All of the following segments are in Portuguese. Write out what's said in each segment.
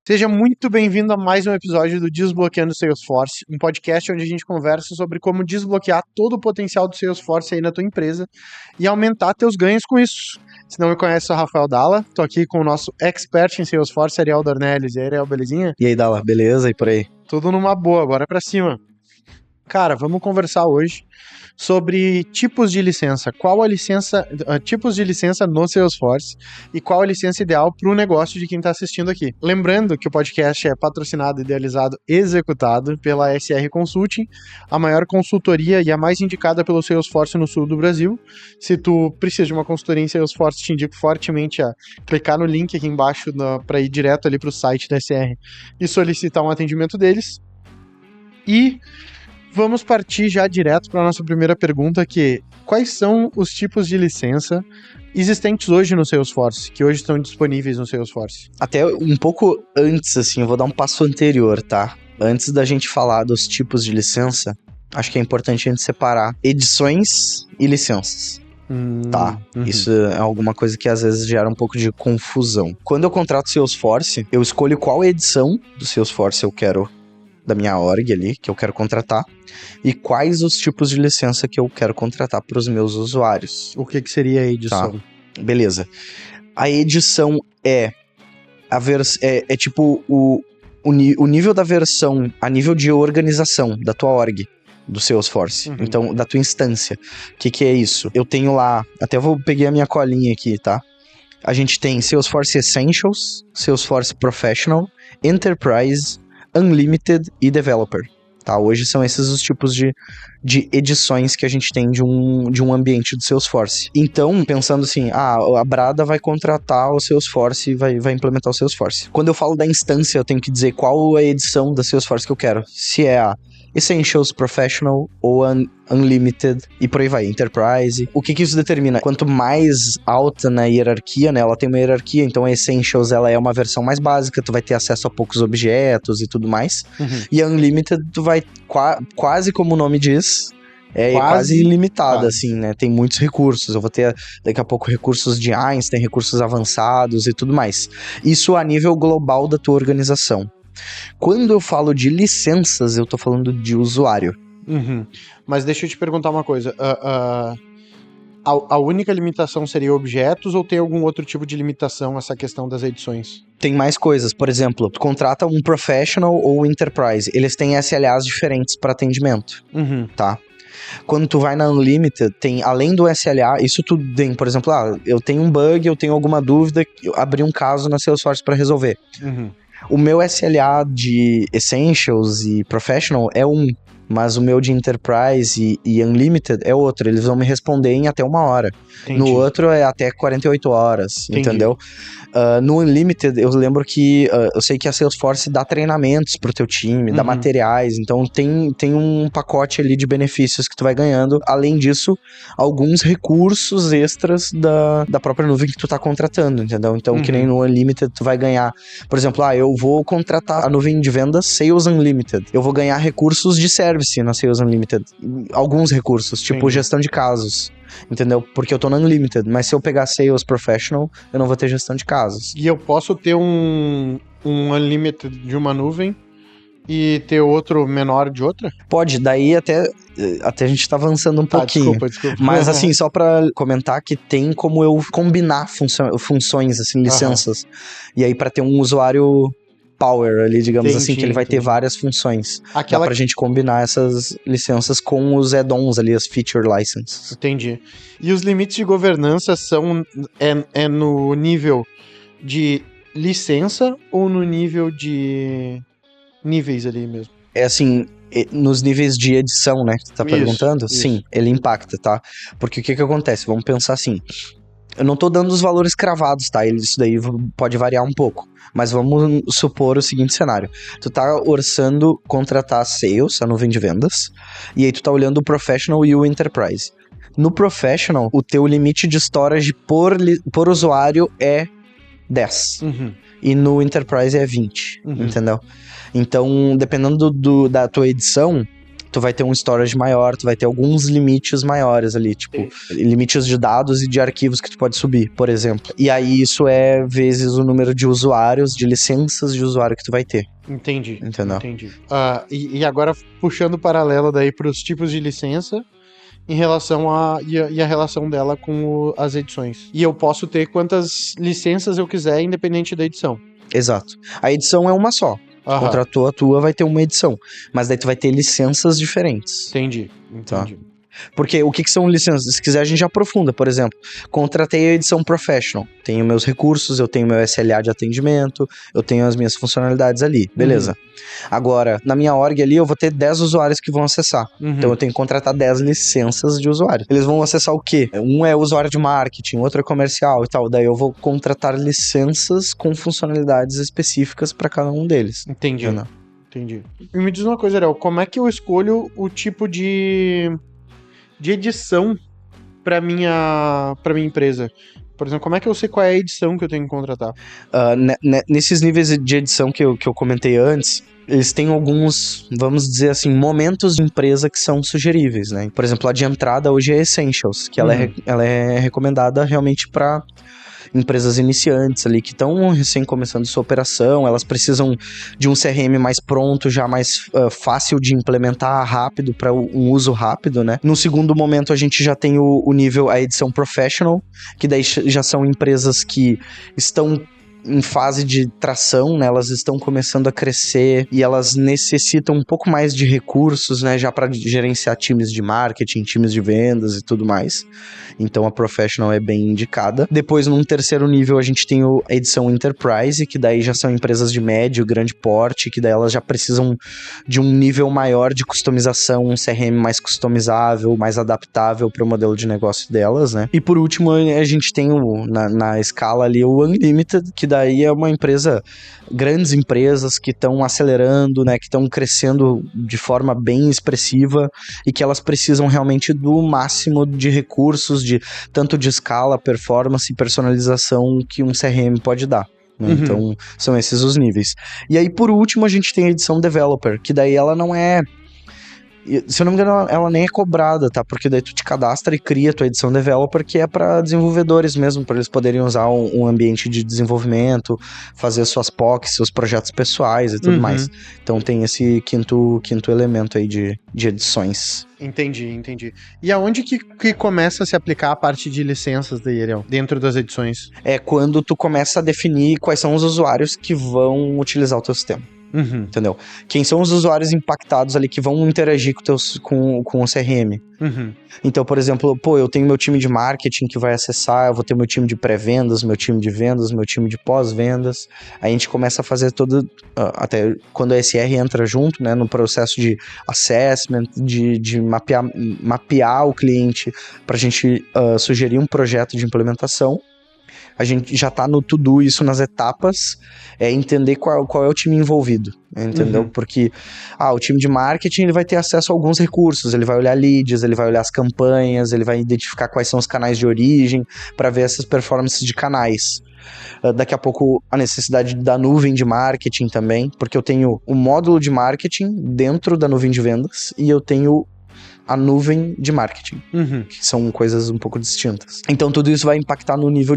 Seja muito bem-vindo a mais um episódio do Desbloqueando Salesforce, um podcast onde a gente conversa sobre como desbloquear todo o potencial do Salesforce aí na tua empresa e aumentar teus ganhos com isso. Se não me conhece, sou o Rafael Dalla, tô aqui com o nosso expert em Salesforce, Ariel Dornelles. E aí, Ariel, belezinha? E aí, Dalla, beleza? E por aí? Tudo numa boa, bora pra cima. Cara, vamos conversar hoje sobre tipos de licença. Tipos de licença no Salesforce e qual a licença ideal para o negócio de quem está assistindo aqui. Lembrando que o podcast é patrocinado, idealizado, executado pela SR Consulting, a maior consultoria e a mais indicada pelo Salesforce no sul do Brasil. Se tu precisa de uma consultoria em Salesforce, te indico fortemente a clicar no link aqui embaixo para ir direto ali para o site da SR e solicitar um atendimento deles. E vamos partir já direto para a nossa primeira pergunta, que é: quais são os tipos de licença existentes hoje no Salesforce, que hoje estão disponíveis no Salesforce? Até um pouco antes, assim, eu vou dar um passo anterior, tá? Antes da gente falar dos tipos de licença, acho que é importante a gente separar edições e licenças. Tá, Isso é alguma coisa que às vezes gera um pouco de confusão. Quando eu contrato Salesforce, eu escolho qual edição do Salesforce eu quero, da minha org ali, que eu quero contratar, e quais os tipos de licença que eu quero contratar para os meus usuários. O que seria a edição? Tá. Beleza. A edição é tipo o nível da versão a nível de organização da tua org, do Salesforce, então da tua instância. O que é isso? Eu tenho lá, até peguei a minha colinha aqui, tá? A gente tem Salesforce Essentials, Salesforce Professional, Enterprise, Unlimited e Developer, tá? Hoje são esses os tipos de edições que a gente tem de um ambiente do Salesforce. Então, pensando assim, a Brada vai contratar o Salesforce e vai implementar o Salesforce. Quando eu falo da instância, eu tenho que dizer qual é a edição da Salesforce que eu quero. Se é a Essentials, Professional ou Unlimited e por aí vai, Enterprise. O que isso determina? Quanto mais alta na hierarquia, né, ela tem uma hierarquia, então a Essentials ela é uma versão mais básica, tu vai ter acesso a poucos objetos e tudo mais. E a Unlimited tu vai, quase como o nome diz, quase ilimitada, assim, né? Tem muitos recursos. Eu vou ter daqui a pouco recursos de Einstein, recursos avançados e tudo mais. Isso a nível global da tua organização. Quando eu falo de licenças, eu tô falando de usuário. Mas deixa eu te perguntar uma coisa. A única limitação seria objetos ou tem algum outro tipo de limitação essa questão das edições? Tem mais coisas. Por exemplo, tu contrata um Professional ou Enterprise. Eles têm SLAs diferentes para atendimento, tá? Quando tu vai na Unlimited, tem, além do SLA, isso tudo tem, por exemplo, eu tenho um bug, eu tenho alguma dúvida, eu abri um caso na Salesforce para resolver. O meu SLA de Essentials e Professional é mas o meu de Enterprise e Unlimited é outro. Eles vão me responder em até 1 hora. Entendi. No outro é até 48 horas, entendi. Entendeu? No Unlimited, eu lembro que eu sei que a Salesforce dá treinamentos pro teu time, dá materiais, então tem um pacote ali de benefícios que tu vai ganhando. Além disso, alguns recursos extras da própria nuvem que tu tá contratando, entendeu? Então, que nem no Unlimited, tu vai ganhar, por exemplo, eu vou contratar a nuvem de vendas Sales Unlimited. Eu vou ganhar recursos de service na Sales Unlimited. Alguns recursos, tipo gestão de casos. Entendeu? Porque eu tô no Unlimited, mas se eu pegar Sales Professional, eu não vou ter gestão de casos. E eu posso ter um Unlimited de uma nuvem e ter outro menor de outra? Pode, daí até a gente tá avançando um pouquinho. Desculpa. Mas assim, só pra comentar que tem como eu combinar funções, assim, licenças. E aí pra ter um usuário power ali, digamos assim, que ele vai ter várias funções. Dá pra gente combinar essas licenças com os add-ons ali, as feature licenses. Entendi. E os limites de governança é no nível de licença ou no nível de níveis ali mesmo? É assim, nos níveis de edição, né, que tu tá perguntando? Isso. Sim, ele impacta, tá? Porque o que acontece? Vamos pensar assim, eu não tô dando os valores cravados, tá? Isso daí pode variar um pouco. Mas vamos supor o seguinte cenário. Tu tá orçando contratar Sales, a nuvem de vendas, e aí tu tá olhando o Professional e o Enterprise. No Professional, o teu limite de storage por usuário é 10. E no Enterprise é 20, entendeu? Então, dependendo da tua edição, tu vai ter um storage maior, tu vai ter alguns limites maiores ali, tipo, limites de dados e de arquivos que tu pode subir, por exemplo. E aí isso é vezes o número de usuários, de licenças de usuário que tu vai ter. Entendi. Entendeu? Entendi. E agora, puxando o paralelo daí para os tipos de licença, em relação a relação dela com as edições. E eu posso ter quantas licenças eu quiser, independente da edição. Exato. A edição é uma só. Tu contratou a tua, vai ter uma edição. Mas daí tu vai ter licenças diferentes. Entendi. Tá? Porque o que são licenças? Se quiser, a gente aprofunda. Por exemplo, contratei a edição Professional. Tenho meus recursos, eu tenho meu SLA de atendimento, eu tenho as minhas funcionalidades ali. Beleza. Agora, na minha org ali, eu vou ter 10 usuários que vão acessar. Então eu tenho que contratar 10 licenças de usuário. Eles vão acessar o quê? Um é usuário de marketing, outro é comercial e tal. Daí eu vou contratar licenças com funcionalidades específicas para cada um deles. Entendi. E me diz uma coisa, Ariel, como é que eu escolho o tipo de edição para minha empresa? Por exemplo, como é que eu sei qual é a edição que eu tenho que contratar? Nesses níveis de edição que eu comentei antes, eles têm alguns, vamos dizer assim, momentos de empresa que são sugeríveis, né? Por exemplo, a de entrada hoje é Essentials, que ela é recomendada realmente para empresas iniciantes ali, que estão recém começando sua operação, elas precisam de um CRM mais pronto, já mais fácil de implementar, rápido, para um uso rápido, né? No segundo momento, a gente já tem o nível, a edição Professional, que daí já são empresas que estão em fase de tração, né? Elas estão começando a crescer e elas necessitam um pouco mais de recursos, né? Já para gerenciar times de marketing, times de vendas e tudo mais. Então a Professional é bem indicada. Depois, num terceiro nível, a gente tem a edição Enterprise, que daí já são empresas de médio, grande porte, que daí elas já precisam de um nível maior de customização, um CRM mais customizável, mais adaptável para o modelo de negócio delas, né? E por último, a gente tem na escala ali o Unlimited, que daí é uma empresa, grandes empresas que estão acelerando, né, que estão crescendo de forma bem expressiva e que elas precisam realmente do máximo de recursos, tanto de escala, performance e personalização que um CRM pode dar. Né? Então, são esses os níveis. E aí, por último, a gente tem a edição Developer, que daí ela não é... Se eu não me engano, ela nem é cobrada, tá? Porque daí tu te cadastra e cria a tua edição Developer, que é para desenvolvedores mesmo, para eles poderem usar um ambiente de desenvolvimento, fazer suas POCs, seus projetos pessoais e tudo mais. Então tem esse quinto elemento aí de edições. Entendi. E aonde que começa a se aplicar a parte de licenças daí, Ariel, dentro das edições? É quando tu começa a definir quais são os usuários que vão utilizar o teu sistema. Entendeu? Quem são os usuários impactados ali que vão interagir com o CRM. Então, por exemplo, eu tenho meu time de marketing que vai acessar, eu vou ter meu time de pré-vendas, meu time de vendas, meu time de pós-vendas. Aí a gente começa a fazer até quando a SR entra junto, né, no processo de assessment, de mapear o cliente pra gente sugerir um projeto de implementação. A gente já tá no to-do isso nas etapas, entender qual é o time envolvido, entendeu? Porque o time de marketing ele vai ter acesso a alguns recursos, ele vai olhar leads, ele vai olhar as campanhas, ele vai identificar quais são os canais de origem, para ver essas performances de canais. Daqui a pouco a necessidade da nuvem de marketing também, porque eu tenho o módulo de marketing dentro da nuvem de vendas e eu tenho a nuvem de marketing, que são coisas um pouco distintas. Então tudo isso vai impactar no nível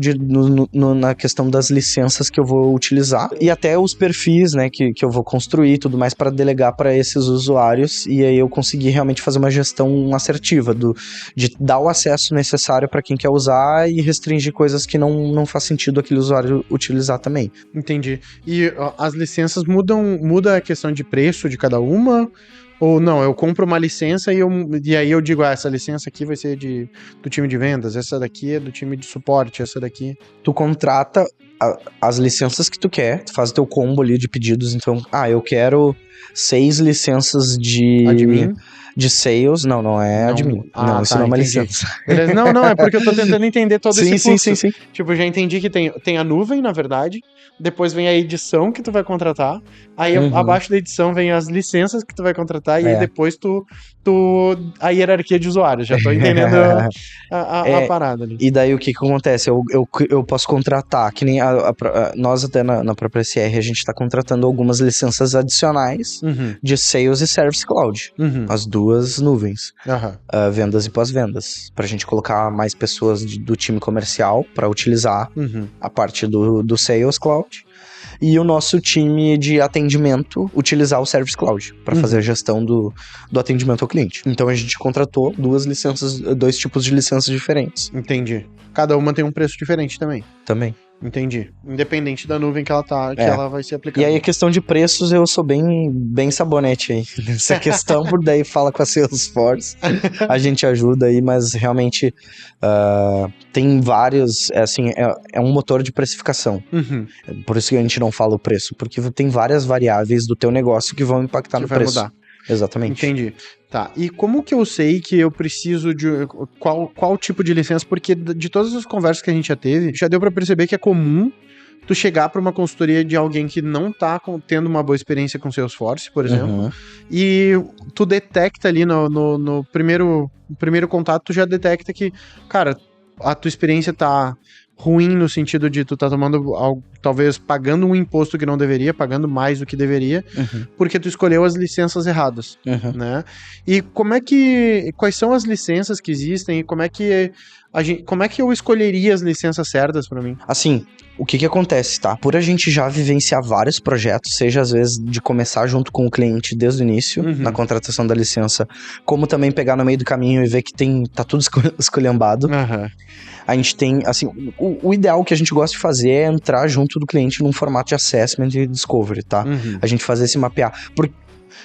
na questão das licenças que eu vou utilizar e até os perfis, né, que eu vou construir e tudo mais para delegar para esses usuários e aí eu conseguir realmente fazer uma gestão assertiva de dar o acesso necessário para quem quer usar e restringir coisas que não faz sentido aquele usuário utilizar também. Entendi. E as licenças muda a questão de preço de cada uma? Ou não, eu compro uma licença e aí eu digo, essa licença aqui vai ser do time de vendas, essa daqui é do time de suporte, essa daqui... Tu contrata as licenças que tu quer, tu faz o teu combo ali de pedidos, então, eu quero 6 licenças de... Admin? De sales, não é admin. Isso não é uma licença. Beleza. Não, é porque eu tô tentando entender todo esse fluxo. Sim. Tipo, já entendi que tem a nuvem, na verdade, depois vem a edição que tu vai contratar, aí abaixo da edição vem as licenças que tu vai contratar, tá? E aí depois a hierarquia de usuários, já tô entendendo a parada ali. E daí o que acontece? Eu posso contratar, que nem nós até na própria SR, a gente tá contratando algumas licenças adicionais de Sales e Service Cloud. As duas nuvens. Vendas e pós-vendas. Pra gente colocar mais pessoas do time comercial pra utilizar a parte do Sales Cloud. E o nosso time de atendimento utilizar o Service Cloud para fazer a gestão do atendimento ao cliente. Então a gente contratou dois tipos de licenças diferentes. Entendi. Cada uma tem um preço diferente também. Também. Entendi. Independente da nuvem que ela tá, que ela vai ser aplicada. E aí a questão de preços, eu sou bem sabonete aí. Nessa questão, por daí fala com a Salesforce. A gente ajuda aí, mas realmente tem vários, é um motor de precificação. Por isso que a gente não fala o preço, porque tem várias variáveis do teu negócio que vão impactar no preço. Mudar. Exatamente. Entendi. Tá, e como que eu sei que eu preciso de qual tipo de licença? Porque de todas as conversas que a gente já teve, já deu pra perceber que é comum tu chegar pra uma consultoria de alguém que não tá tendo uma boa experiência com Salesforce, por exemplo, e tu detecta ali no primeiro contato, tu já detecta que, cara, a tua experiência tá ruim no sentido de tu tá tomando algo, talvez pagando um imposto que não deveria, pagando mais do que deveria, porque tu escolheu as licenças erradas, né? E quais são as licenças que existem e como é que eu escolheria as licenças certas pra mim? Assim, o que acontece, tá? Por a gente já vivenciar vários projetos, seja às vezes de começar junto com o cliente desde o início, na contratação da licença, como também pegar no meio do caminho e ver que tá tudo esculhambado. A gente tem, assim, o ideal que a gente gosta de fazer é entrar junto do cliente num formato de assessment e discovery, tá? A gente fazer esse mapear.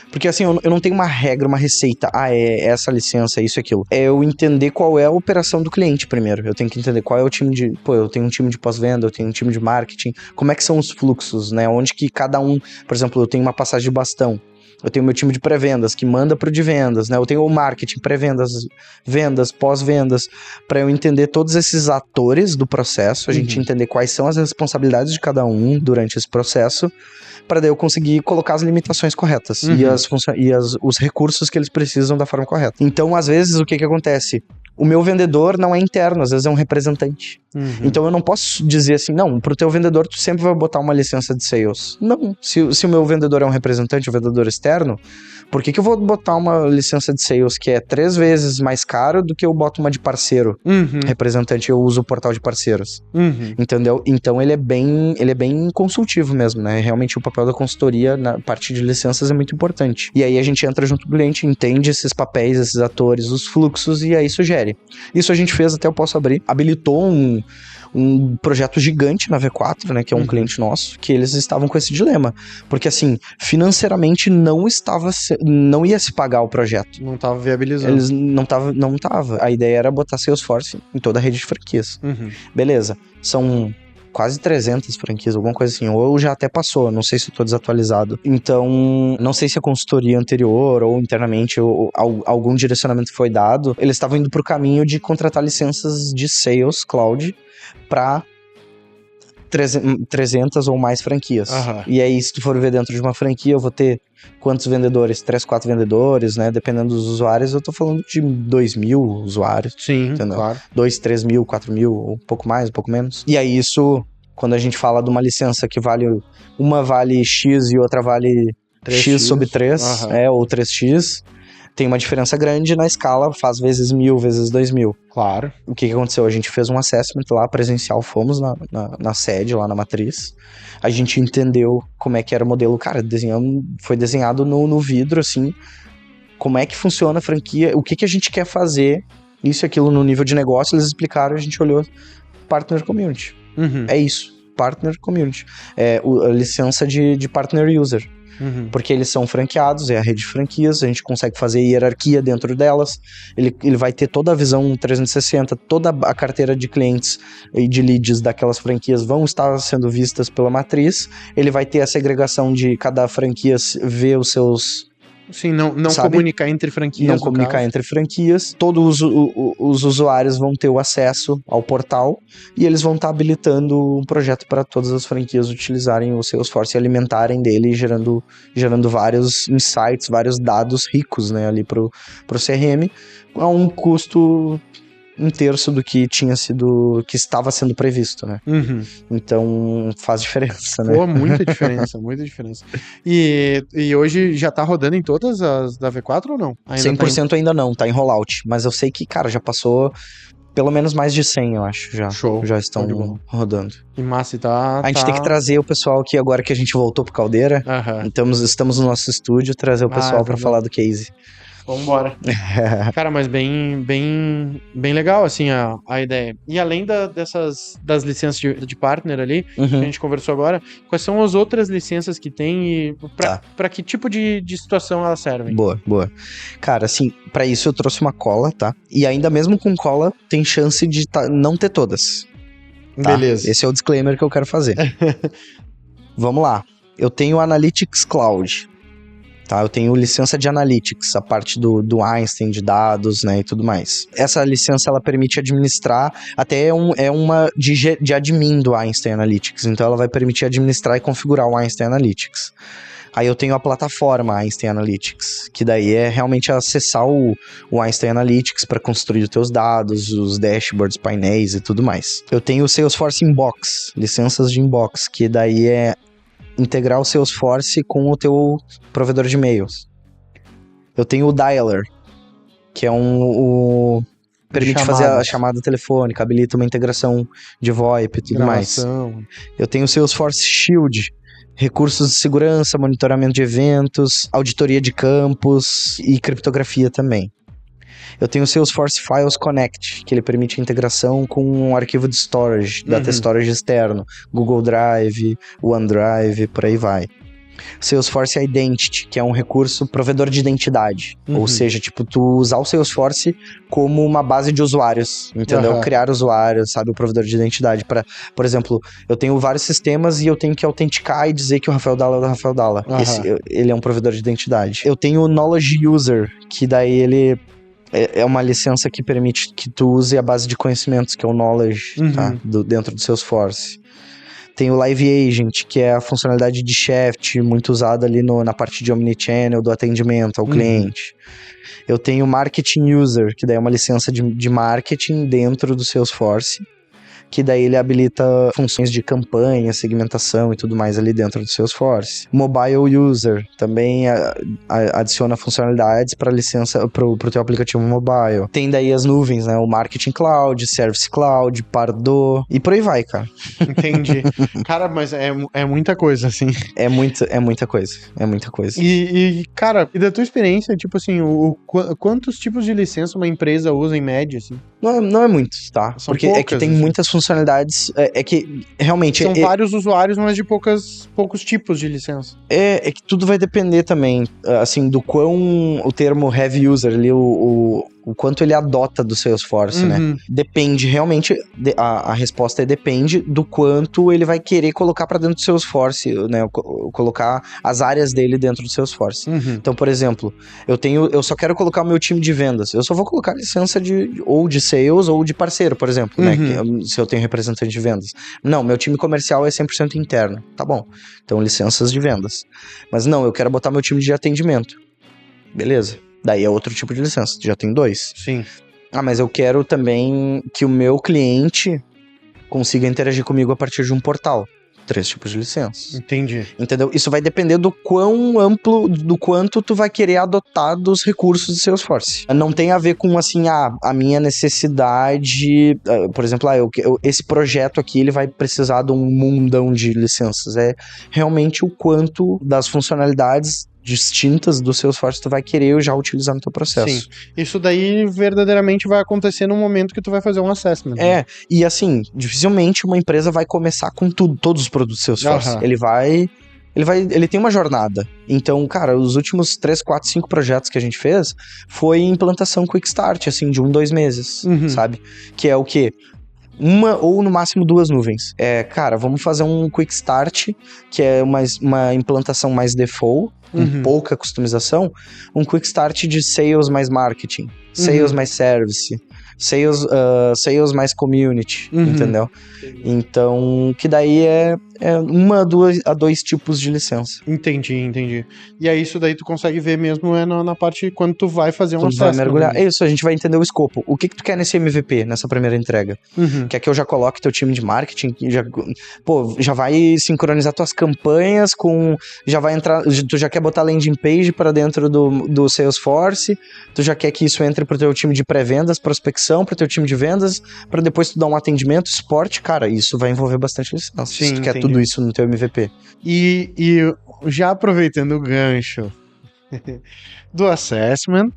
Porque assim, eu não tenho uma regra, uma receita. É essa licença, é isso e aquilo. É eu entender qual é a operação do cliente primeiro. Eu tenho que entender qual é o time de... eu tenho um time de pós-venda, eu tenho um time de marketing. Como é que são os fluxos, né? Onde que cada um... Por exemplo, eu tenho uma passagem de bastão. Eu tenho meu time de pré-vendas que manda pro de vendas, né? Eu tenho o marketing, pré-vendas, vendas, pós-vendas, para eu entender todos esses atores do processo, a gente entender quais são as responsabilidades de cada um durante esse processo, para daí eu conseguir colocar as limitações corretas e os recursos que eles precisam da forma correta. Então, às vezes, o que acontece? O meu vendedor não é interno, às vezes é um representante. Então eu não posso dizer assim, não, pro teu vendedor tu sempre vai botar uma licença de sales. Não, se o meu vendedor é um representante, um vendedor externo, por que eu vou botar uma licença de sales que é 3 vezes mais caro do que eu boto uma de parceiro? Representante, eu uso o portal de parceiros. Entendeu? Então ele é bem consultivo mesmo, né? Realmente o papel da consultoria na parte de licenças é muito importante. E aí a gente entra junto com o cliente, entende esses papéis, esses atores, os fluxos e aí sugere. Isso a gente fez, até eu posso abrir, habilitou um projeto gigante na V4, né, que é um cliente nosso, que eles estavam com esse dilema, porque assim, financeiramente não ia se pagar o projeto. Não tava viabilizando. Eles não tava. A ideia era botar Salesforce em toda a rede de franquias. Beleza, são quase 300 franquias, alguma coisa assim, ou já até passou, não sei se eu tô desatualizado. Então, não sei se a consultoria anterior ou internamente ou algum direcionamento foi dado, eles estavam indo pro caminho de contratar licenças de Sales Cloud para 300 ou mais franquias. E aí, se tu for ver dentro de uma franquia, eu vou ter quantos vendedores? 3, 4 vendedores, né? Dependendo dos usuários, eu tô falando de 2.000 usuários. Sim, entendeu? Claro. 2, 3 mil, 4 mil, um pouco mais, um pouco menos. E aí, isso, quando a gente fala de uma licença que uma vale X e outra vale 3x. X sobre 3, ou 3x, tem uma diferença grande na escala, faz vezes 1.000, vezes 2.000. Claro. O que aconteceu? A gente fez um assessment lá, presencial, fomos na sede, lá na matriz. A gente entendeu como é que era o modelo. Cara, foi desenhado no vidro, assim, como é que funciona a franquia, o que a gente quer fazer, isso e aquilo no nível de negócio, eles explicaram, a gente olhou, Partner Community. É isso, Partner Community. É a licença de Partner User. Porque eles são franqueados, é a rede de franquias, a gente consegue fazer hierarquia dentro delas, ele vai ter toda a visão 360, toda a carteira de clientes e de leads daquelas franquias vão estar sendo vistas pela matriz, ele vai ter a segregação de cada franquia ver os seus Sim, não sabe? comunicar entre franquias. Não no comunicar caso. entre franquias. Todos os usuários vão ter o acesso ao portal e eles vão estar habilitando um projeto para todas as franquias utilizarem o Salesforce e alimentarem dele, gerando vários insights, vários dados ricos, né, ali pro CRM, a um custo um terço do que que estava sendo previsto, né? Uhum. Então faz diferença, né? Pô, muita diferença, muita diferença. E hoje já tá rodando em todas as da V4 ou não? Ainda 100% ainda não, tá em rollout, mas eu sei que, cara, já passou pelo menos mais de 100, eu acho, já. Show. Já Show de estão bola. rodando. E massa, e tá... A gente tem que trazer o pessoal aqui agora que a gente voltou pro Caldeira. Aham. Então estamos no nosso estúdio, trazer o pessoal é pra verdade. falar do case. Vambora. Cara, mas bem legal, assim, a ideia. E além das licenças de partner ali, que a Uhum. gente conversou agora, quais são as outras licenças que tem e pra que tipo de situação elas servem? Boa, boa. Cara, assim, pra isso eu trouxe uma cola, tá? E ainda mesmo com cola, tem chance de não ter todas. Tá? Beleza. Esse é o disclaimer que eu quero fazer. Vamos lá. Eu tenho Analytics Cloud. Tá, eu tenho licença de Analytics, a parte do Einstein, de dados, né, e tudo mais. Essa licença, ela permite administrar, até é uma de admin do Einstein Analytics, então ela vai permitir administrar e configurar o Einstein Analytics. Aí eu tenho a plataforma Einstein Analytics, que daí é realmente acessar o Einstein Analytics para construir os teus dados, os dashboards, painéis e tudo mais. Eu tenho o Salesforce Inbox, licenças de Inbox, que daí é integrar o Salesforce com o teu provedor de e-mails. Eu tenho o Dialer, que é permite fazer a chamada telefônica, habilita uma integração de VoIP e tudo mais. Eu tenho o Salesforce Shield, recursos de segurança, monitoramento de eventos, auditoria de campos e criptografia também. Eu tenho o Salesforce Files Connect, que ele permite a integração com um arquivo de storage, data storage externo, Google Drive, OneDrive, por aí vai. Salesforce Identity, que é um recurso provedor de identidade. Ou seja, tipo, tu usar o Salesforce como uma base de usuários, entendeu? Criar usuários, sabe? O provedor de identidade. Por exemplo, eu tenho vários sistemas e eu tenho que autenticar e dizer que o Rafael Dalla é o Rafael Dalla. Ele é um provedor de identidade. Eu tenho o Knowledge User, que daí ele é uma licença que permite que tu use a base de conhecimentos, que é o Knowledge, tá? Dentro do Salesforce. Tem o Live Agent, que é a funcionalidade de Chef, muito usada ali na parte de Omnichannel, do atendimento ao cliente. Eu tenho o Marketing User, que daí é uma licença de marketing dentro do Salesforce, que daí ele habilita funções de campanha, segmentação e tudo mais ali dentro do Salesforce. Mobile User também adiciona funcionalidades para licença pro teu aplicativo mobile. Tem daí as nuvens, né? O Marketing Cloud, Service Cloud, Pardot e por aí vai, cara. Entendi. Cara, mas é muita coisa, assim. É muita coisa. É muita coisa. E, cara, e da tua experiência, tipo assim, quantos tipos de licença uma empresa usa em média, assim? Não é muito, tá? São porque poucas, é que tem assim. muitas funcionalidades, é que realmente... São vários usuários, mas de poucos tipos de licença. É que tudo vai depender também, assim, do quão o termo heavy user ali, o quanto ele adota do Salesforce, né? Depende, realmente, a resposta depende do quanto ele vai querer colocar pra dentro do Salesforce, né? Colocar as áreas dele dentro do Salesforce. Então, por exemplo, eu só quero colocar o meu time de vendas, eu só vou colocar licença ou de sales ou de parceiro, por exemplo, né? Se eu tenho representante de vendas. Não, meu time comercial é 100% interno. Tá bom. Então, licenças de vendas. Mas não, eu quero botar meu time de atendimento. Beleza. Daí é outro tipo de licença. Já tem 2. Sim. Ah, mas eu quero também que o meu cliente consiga interagir comigo a partir de um portal. 3 tipos de licenças. Entendi. Entendeu? Isso vai depender do quão amplo, do quanto tu vai querer adotar dos recursos do Salesforce. Não tem a ver com, assim, a minha necessidade... por exemplo, esse projeto aqui, ele vai precisar de um mundão de licenças. É realmente o quanto das funcionalidades distintas do Salesforce tu vai querer já utilizar no teu processo. Sim. Isso daí verdadeiramente vai acontecer no momento que tu vai fazer um assessment. Né? E assim, dificilmente uma empresa vai começar com todos os produtos do Salesforce. Ele tem uma jornada. Então, cara, os últimos 3, 4, 5 projetos que a gente fez foi implantação Quick Start, assim, de 1, 2 meses, sabe? Que é o quê? uma ou no máximo 2 nuvens. Cara, vamos fazer um quick start, que é uma implantação mais default, com pouca customização, um quick start de sales mais marketing, sales mais service, sales mais community, entendeu? Então, que daí é 1 a 2 tipos de licença. Entendi. E aí isso daí tu consegue ver mesmo na parte quando tu vai fazer um Quando assessment. vai mergulhar. Isso, a gente vai entender o escopo. O que tu quer nesse MVP, nessa primeira entrega? Quer que eu já coloque teu time de marketing? Já vai sincronizar tuas campanhas com... Já vai entrar... Tu já quer botar landing page para dentro do Salesforce? Tu já quer que isso entre pro teu time de pré-vendas, prospecção, pro teu time de vendas, para depois tu dar um atendimento, suporte? Cara, isso vai envolver bastante licença. Sim, se tu quer entendi. tudo isso no teu MVP. E já aproveitando o gancho do assessment,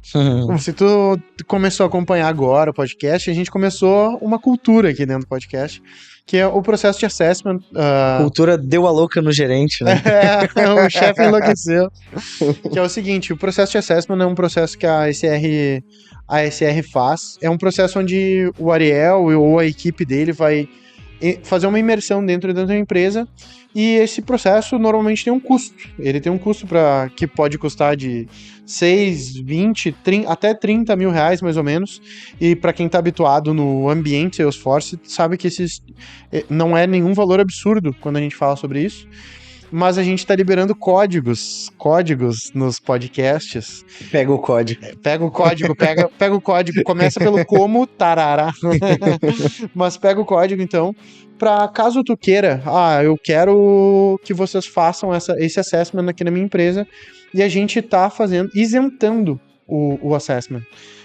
se tu começou a acompanhar agora o podcast, a gente começou uma cultura aqui dentro do podcast, que é o processo de assessment. Cultura deu a louca no gerente, né? O chefe enlouqueceu. Que é o seguinte, o processo de assessment é um processo que a SR faz. É um processo onde o Ariel ou a equipe dele vai fazer uma imersão dentro da tua empresa, e esse processo normalmente tem um custo. Ele tem um custo que pode custar de 6, 20, 30, até 30 mil reais, mais ou menos. E para quem está habituado no ambiente Salesforce, sabe que esses não é nenhum valor absurdo quando a gente fala sobre isso. Mas a gente está liberando códigos nos podcasts. Pega o código. Pega o código, começa pelo como, tarará. Mas pega o código, então, para caso tu queira, eu quero que vocês façam esse assessment aqui na minha empresa, e a gente tá isentando o assessment.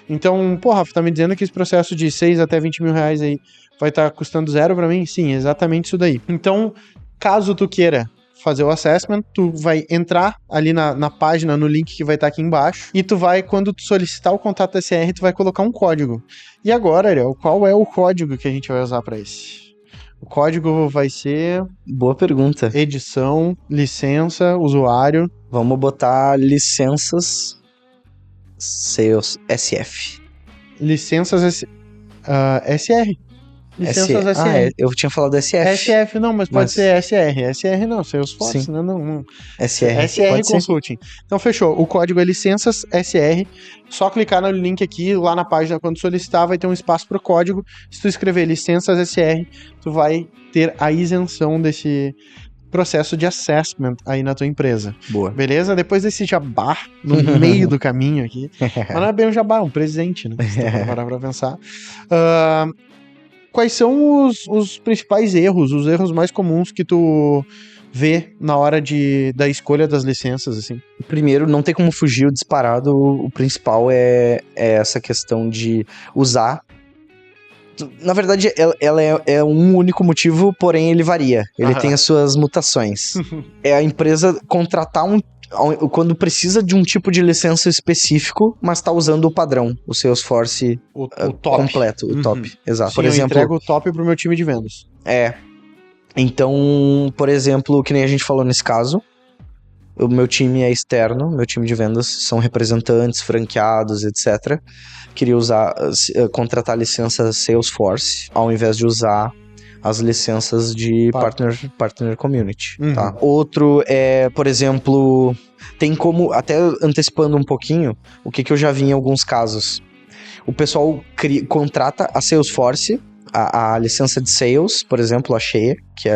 Então, Rafa, tá me dizendo que esse processo de 6 até 20 mil reais aí vai estar custando 0 para mim? Sim, exatamente isso daí. Então, caso tu queira fazer o assessment, tu vai entrar ali na página, no link que vai estar aqui embaixo, e tu vai, quando tu solicitar o contato da SR, tu vai colocar um código. E agora, Ariel, qual é o código que a gente vai usar para esse? O código vai ser... Boa pergunta. Edição, licença, usuário. Vamos botar licenças Sales SF. Licenças SR. Licenças SR. Eu tinha falado SF. SF não, mas pode ser SR. SR não, Salesforce, sim. Não. SR Consulting. Então fechou. O código é licenças SR. Só clicar no link aqui, lá na página, quando solicitar, vai ter um espaço para o código. Se tu escrever licenças SR, tu vai ter a isenção desse processo de assessment aí na tua empresa. Boa. Beleza? Depois desse jabá no meio do caminho aqui. Mas não é bem um jabá, é um presente, né? Se tu parar pra pensar. Quais são os principais erros, os erros mais comuns que tu vê na hora da escolha das licenças, assim? Primeiro, não tem como fugir, o disparado, o principal é essa questão de usar. Na verdade, ela é um único motivo, porém ele varia. Ele tem as suas mutações. É a empresa contratar quando precisa de um tipo de licença específico, mas está usando o padrão, o Salesforce o top. Completo, o top. Exato. Sim, por exemplo, eu entrego o top pro meu time de vendas. Então, por exemplo, que nem a gente falou nesse caso, o meu time é externo, meu time de vendas são representantes, franqueados, etc. Queria contratar a licença Salesforce, ao invés de usar as licenças de Partner Community, tá? Outro é, por exemplo, tem como, até antecipando um pouquinho, o que eu já vi em alguns casos. O pessoal contrata a Salesforce, a licença de Sales, por exemplo, a Share, que é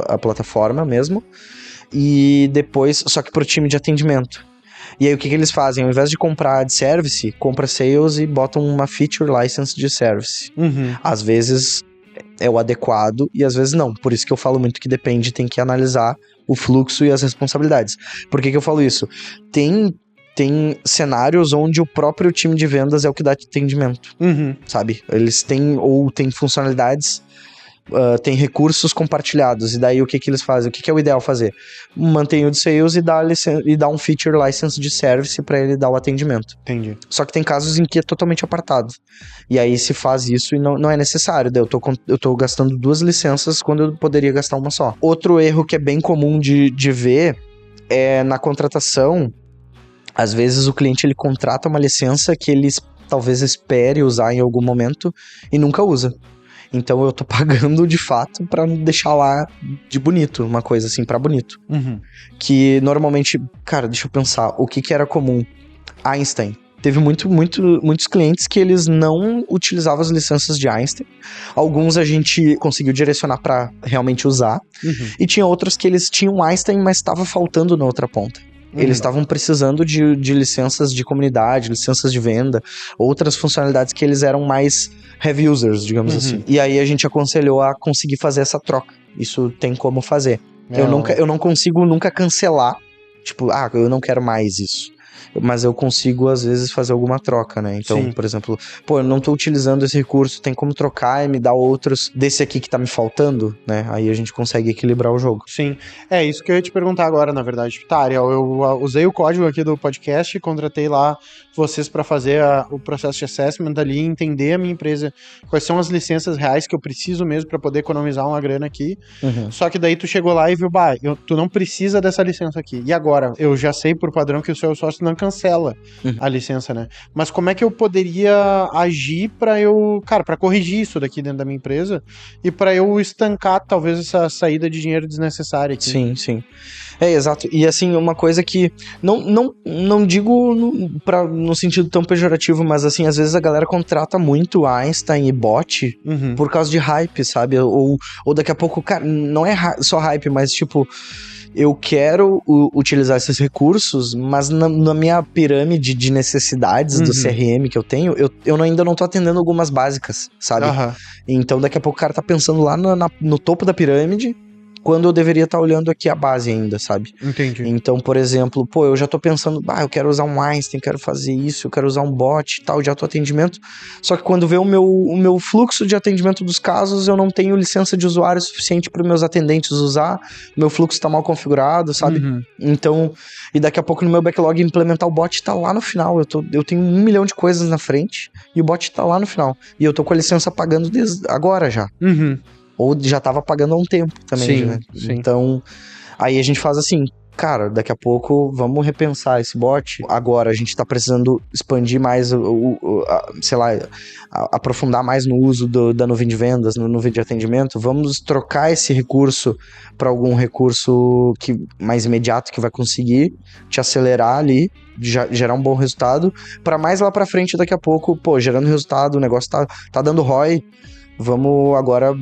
a plataforma mesmo, e depois, só que pro time de atendimento. E aí o que eles fazem? Ao invés de comprar de service, compra Sales e botam uma feature license de service. Às vezes é o adequado e às vezes não. Por isso que eu falo muito que depende, tem que analisar o fluxo e as responsabilidades. Por que eu falo isso? Tem cenários onde o próprio time de vendas é o que dá atendimento, sabe? Eles têm funcionalidades, tem recursos compartilhados, e daí o que eles fazem? O que é o ideal fazer? Mantém o de sales e dá um feature license de service para ele dar o atendimento. Entendi. Só que tem casos em que é totalmente apartado. E aí se faz isso e não é necessário. Daí eu tô gastando 2 licenças quando eu poderia gastar uma só. Outro erro que é bem comum de ver é na contratação. Às vezes o cliente ele contrata uma licença que ele talvez espere usar em algum momento e nunca usa. Então eu tô pagando de fato pra deixar lá de bonito, uma coisa assim, pra bonito. Que normalmente, cara, deixa eu pensar, o que era comum? Einstein. Teve muitos clientes que eles não utilizavam as licenças de Einstein. Alguns a gente conseguiu direcionar pra realmente usar. E tinha outros que eles tinham Einstein, mas estava faltando na outra ponta. Eles estavam precisando de licenças de comunidade, licenças de venda, outras funcionalidades que eles eram mais heavy users, digamos assim. E aí a gente aconselhou a conseguir fazer essa troca. Isso tem como fazer. Eu não consigo nunca cancelar, tipo, eu não quero mais isso. Mas eu consigo, às vezes, fazer alguma troca, né? Então, Sim. por exemplo, eu não tô utilizando esse recurso, tem como trocar e me dar outros desse aqui que tá me faltando, né? Aí a gente consegue equilibrar o jogo. Sim, é isso que eu ia te perguntar agora, na verdade. Tá, Ariel, eu usei o código aqui do podcast, contratei lá vocês para fazer o processo de assessment ali, entender a minha empresa, quais são as licenças reais que eu preciso mesmo para poder economizar uma grana aqui. Só que daí tu chegou lá e viu, tu não precisa dessa licença aqui. E agora? Eu já sei por padrão que o Salesforce não cancela a licença, né? Mas como é que eu poderia agir para corrigir isso daqui dentro da minha empresa e para eu estancar talvez essa saída de dinheiro desnecessária aqui? Sim. É, exato. E assim, uma coisa que não digo no sentido tão pejorativo, mas assim, às vezes a galera contrata muito Einstein e bot por causa de hype, sabe? Ou daqui a pouco, cara, não é só hype, mas tipo, eu quero utilizar esses recursos, mas na minha pirâmide de necessidades do CRM que eu tenho, eu ainda não tô atendendo algumas básicas, sabe? Então daqui a pouco o cara tá pensando lá no topo da pirâmide, quando eu deveria estar olhando aqui a base ainda, sabe? Entendi. Então, por exemplo, eu já tô pensando, eu quero usar um Einstein, quero fazer isso, eu quero usar um bot e tal, de autoatendimento. Só que quando vê o meu fluxo de atendimento dos casos, eu não tenho licença de usuário suficiente para meus atendentes usar, meu fluxo tá mal configurado, sabe? Então, e daqui a pouco no meu backlog implementar o bot tá lá no final. Eu tenho 1 milhão de coisas na frente e o bot tá lá no final. E eu tô com a licença pagando desde agora já. Ou já tava pagando há um tempo também, né? Sim. Então, aí a gente faz assim, cara, daqui a pouco vamos repensar esse bot. Agora a gente tá precisando expandir mais, sei lá, aprofundar mais no uso da nuvem de vendas, no nuvem de atendimento. Vamos trocar esse recurso para algum recurso mais imediato que vai conseguir te acelerar ali, gerar um bom resultado, para mais lá para frente daqui a pouco, gerando resultado, o negócio tá dando ROI. Vamos agora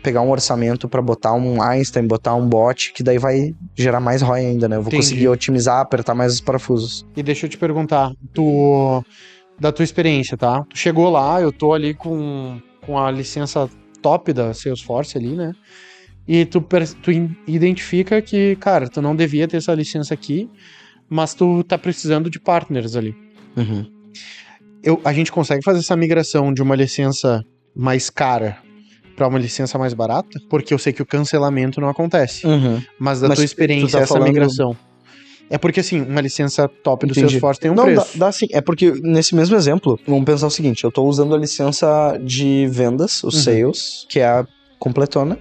pegar um orçamento para botar um Einstein, botar um bot, que daí vai gerar mais ROI ainda, né? Eu vou conseguir otimizar, apertar mais os parafusos. E deixa eu te perguntar, da tua experiência, tá? Tu chegou lá, eu tô ali com a licença top da Salesforce ali, né? E tu identifica que, cara, tu não devia ter essa licença aqui, mas tu tá precisando de partners ali. A gente consegue fazer essa migração de uma licença mais cara para uma licença mais barata? Porque eu sei que o cancelamento não acontece. Mas tua experiência, essa migração. É porque, assim, uma licença top do Salesforce tem um preço. Dá sim. É porque, nesse mesmo exemplo, vamos pensar o seguinte, eu tô usando a licença de vendas, o Sales, que é a completona,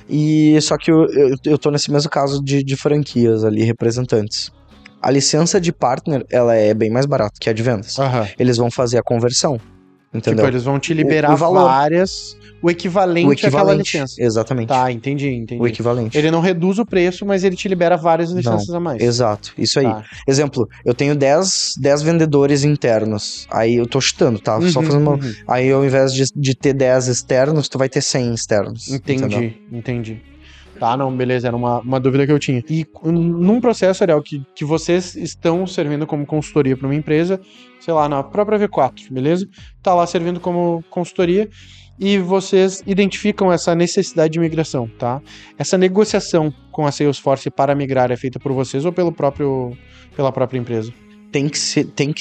e só que eu tô nesse mesmo caso de franquias ali, representantes. A licença de partner, ela é bem mais barata que a de vendas. Eles vão fazer a conversão. Entendeu? Tipo, eles vão te liberar o equivalente àquela licença. Exatamente. Tá, entendi. O equivalente. Ele não reduz o preço, mas ele te libera várias licenças a mais. Exato, isso aí. Exemplo, eu tenho 10 vendedores internos. Aí eu tô chutando, tá? Só fazendo uma... Aí ao invés de ter 10 externos, tu vai ter 100 externos. Entendi. Tá, não, beleza, era uma dúvida que eu tinha. E num processo, Ariel, que vocês estão servindo como consultoria para uma empresa, sei lá, na própria V4, beleza? Tá lá servindo como consultoria e vocês identificam essa necessidade de migração, tá? Essa negociação com a Salesforce para migrar é feita por vocês ou pela própria empresa? Tem que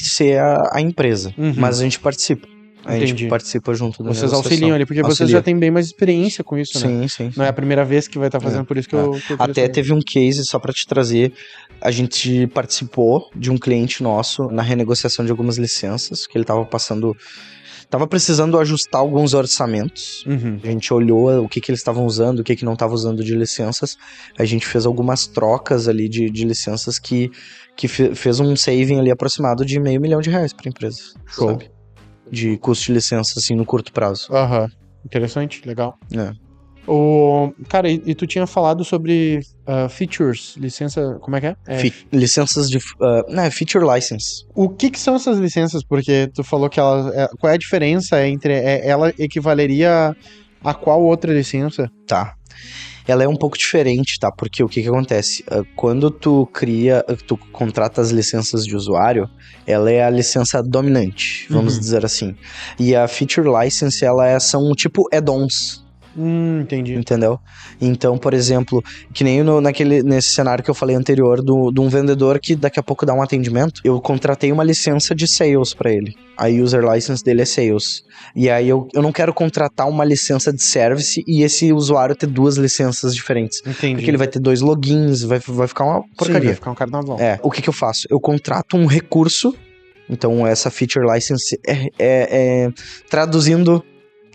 ser a empresa, mas a gente participa. A gente participa junto da Vocês auxiliam ali, porque vocês já têm bem mais experiência com isso, né? Sim. Não é a primeira vez que vai estar fazendo, por isso que eu até teve um case, só pra te trazer, a gente participou de um cliente nosso na renegociação de algumas licenças, que ele tava precisando ajustar alguns orçamentos. A gente olhou o que eles estavam usando, o que não estava usando de licenças. A gente fez algumas trocas ali de licenças que fez um saving ali aproximado de R$500 mil pra empresa. Show. Sabe? De custo de licença, assim, no curto prazo. Interessante, legal. É. Cara, e tu tinha falado sobre features, licença, como é que é? Licenças de... feature license. O que são essas licenças? Porque tu falou que qual é a diferença entre... ela equivaleria a qual outra licença? Tá. Ela é um pouco diferente, tá? Porque o que acontece? Quando tu contrata as licenças de usuário, ela é a licença dominante, vamos dizer assim. E a feature license, são tipo add-ons. Entendi. Entendeu? Então, por exemplo, que nem nesse cenário que eu falei anterior de um vendedor que daqui a pouco dá um atendimento, eu contratei uma licença de sales pra ele. A user license dele é sales. E aí eu não quero contratar uma licença de service e esse usuário ter duas licenças diferentes. Entendi. Porque ele vai ter 2 logins, vai ficar uma porcaria. Sim, vai ficar um carnaval. O que eu faço? Eu contrato um recurso, então essa feature license traduzindo...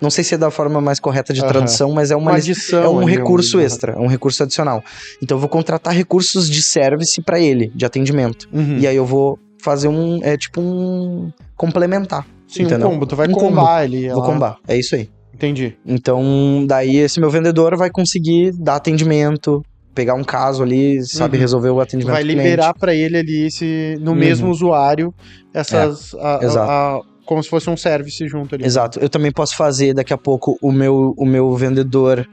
Não sei se é da forma mais correta de tradução, mas é uma adição, é um recurso extra, é um recurso adicional. Então eu vou contratar recursos de service pra ele, de atendimento. E aí eu vou fazer um complementar. Sim, entendeu? um combo, tu vai combar ele. Vou combar, é isso aí. Entendi. Então daí esse meu vendedor vai conseguir dar atendimento, pegar um caso ali, sabe, resolver o atendimento vai do cliente. liberar pra ele ali no mesmo usuário essas... exato. Como se fosse um service junto ali. Exato. Eu também posso fazer, daqui a pouco, o meu vendedor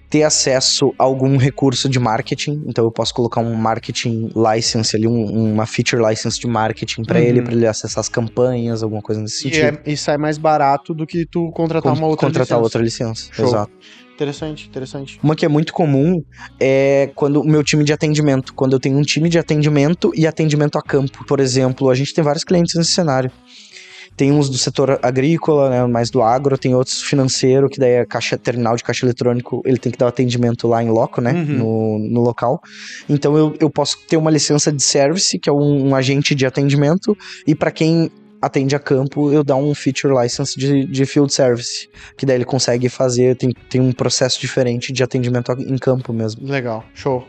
ter acesso a algum recurso de marketing. Então, eu posso colocar um marketing license ali, uma feature license de marketing pra ele acessar as campanhas, alguma coisa nesse sentido. E sai mais barato do que tu contratar outra licença. Show. Exato. Interessante. Uma que é muito comum é quando o meu time de atendimento. Quando eu tenho um time de atendimento e atendimento a campo. Por exemplo, a gente tem vários clientes nesse cenário. Tem uns do setor agrícola, né, mais do agro, tem outros financeiro, que daí é terminal de caixa eletrônico, ele tem que dar o atendimento lá em loco, né, no local. Então eu posso ter uma licença de service, que é um agente de atendimento, e para quem atende a campo, eu dou um feature license de field service, que daí ele consegue fazer, tem um processo diferente de atendimento em campo mesmo. Legal, show.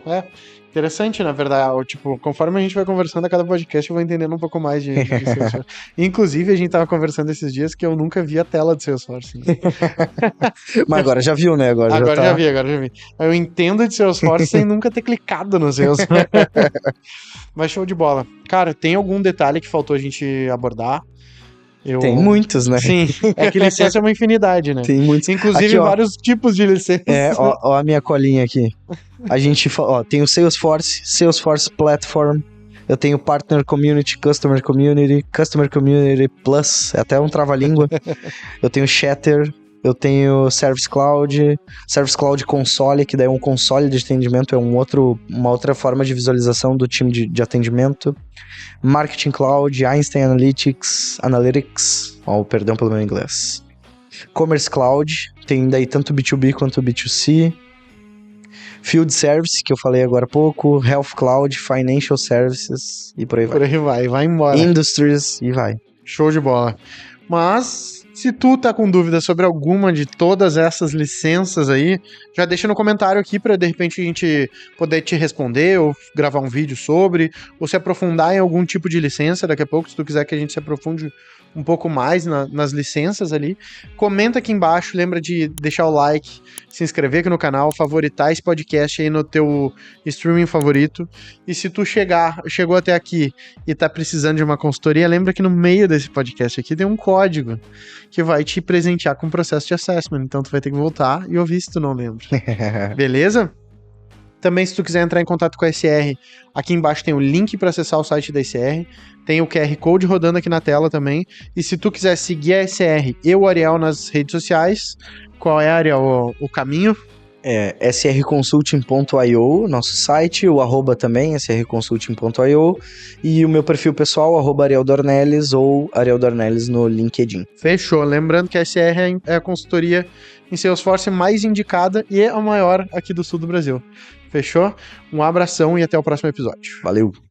Interessante, na verdade. Tipo, conforme a gente vai conversando a cada podcast, eu vou entendendo um pouco mais de Salesforce. Inclusive, a gente tava conversando esses dias que eu nunca vi a tela do Salesforce. Né? Mas agora já viu, né? Agora já vi. Eu entendo de Salesforce sem nunca ter clicado no Salesforce. Mas show de bola. Cara, tem algum detalhe que faltou a gente abordar? Tem muitos, né? Sim, é que licença é uma infinidade, né? Tem muitos. Inclusive aqui, vários tipos de licença. Ó a minha colinha aqui. A gente tem o Salesforce Platform, eu tenho Partner Community, Customer Community Plus, é até um trava-língua. Eu tenho Chatter, eu tenho Service Cloud Console, que daí é um console de atendimento, é uma outra forma de visualização do time de atendimento. Marketing Cloud, Einstein Analytics, perdão pelo meu inglês. Commerce Cloud, tem daí tanto B2B quanto B2C. Field Service, que eu falei agora há pouco. Health Cloud, Financial Services e por aí vai. Por aí vai embora. Industries e vai. Show de bola. Mas, se tu tá com dúvida sobre alguma de todas essas licenças aí, já deixa no comentário aqui pra de repente a gente poder te responder ou gravar um vídeo sobre, ou se aprofundar em algum tipo de licença daqui a pouco, se tu quiser que a gente se aprofunde um pouco mais nas licenças ali. Comenta aqui embaixo, lembra de deixar o like, se inscrever aqui no canal, favoritar esse podcast aí no teu streaming favorito. E se tu chegou até aqui e tá precisando de uma consultoria, lembra que no meio desse podcast aqui tem um código que vai te presentear com o processo de assessment. Então tu vai ter que voltar e ouvir se tu não lembra. Beleza? Também, se tu quiser entrar em contato com a SR, aqui embaixo tem o link para acessar o site da SR, tem o QR Code rodando aqui na tela também, e se tu quiser seguir a SR e o Ariel nas redes sociais, qual é, Ariel, o caminho? É srconsulting.io, nosso site, o @ também, srconsulting.io, e o meu perfil pessoal, @Ariel Dornelles ou Ariel Dornelles no LinkedIn. Fechou. Lembrando que a SR é a consultoria em Salesforce mais indicada e é a maior aqui do sul do Brasil. Fechou? Um abração e até o próximo episódio. Valeu!